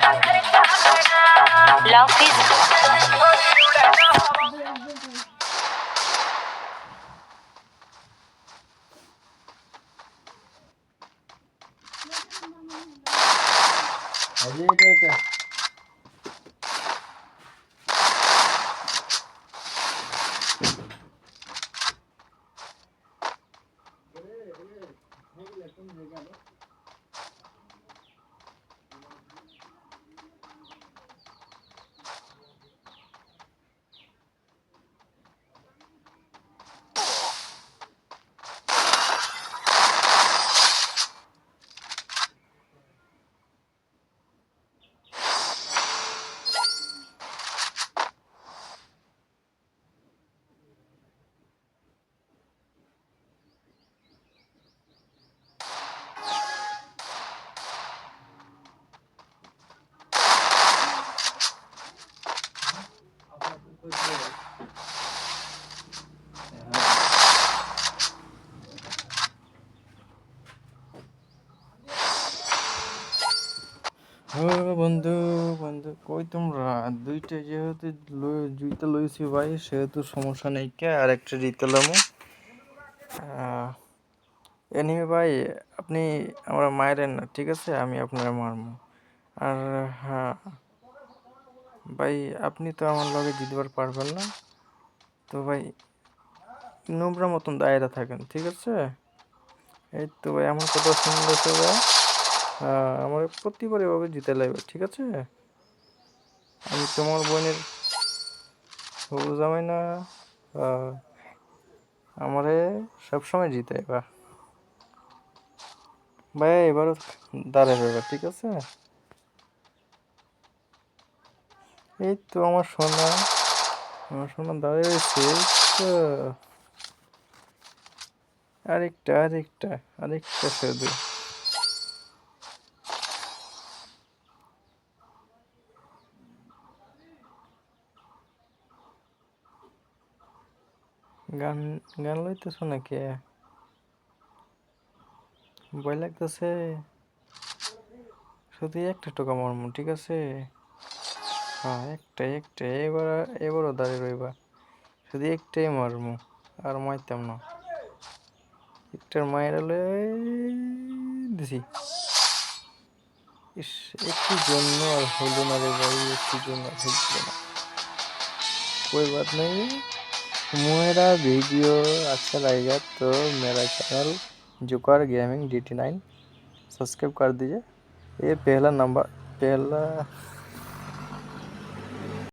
Love is এটা ও বন্ধু বন্ধু কই তোমরা দুইটা যেহেতু জুইতে লইছি ভাই সেহেতু সমস্যা নেই কে আর একটা রিতেলামো এনিমে ভাই আপনি আমরা মায়েরেন না ঠিক আছে আমি আপনার মারমু আর হ্যাঁ ভাই আপনি তো আমার লগে জিতবার পারবেন না তো ভাই নোংরা মতন দায়রা থাকেন ঠিক আছে এই তো ভাই আমার কথা শুনতেছে ভাই আমার প্রতিবার এভাবে জিতে লাগবে ঠিক আছে আমি তোমার বোনের হবু জামাই না আমারে সবসময় জিতে বা ভাই এবারও দাঁড়াবে এবার ঠিক আছে এই তো আমার সোনা দাঁড়িয়ে রয়েছে এই তো আরেকটা শুধু গান গান লইতেছো নাকি ভয় লাগতেছে শুধু একটা টোকা মারমু ঠিক আছে হ্যাঁ একটা এবারও দাঁড়িয়ে রইবা শুধু একটাই মারমু আর মারতাম না একটার মায়ের দিছি इस एक ही जन्म और होलो ना रे भाई एक ही जन्म और होलो ना कोई बात नहीं मेरा वीडियो अच्छा लगेगा तो मेरा चैनल जुकार गेमिंग DT9 सब्सक्राइब कर दीजिए ये पहला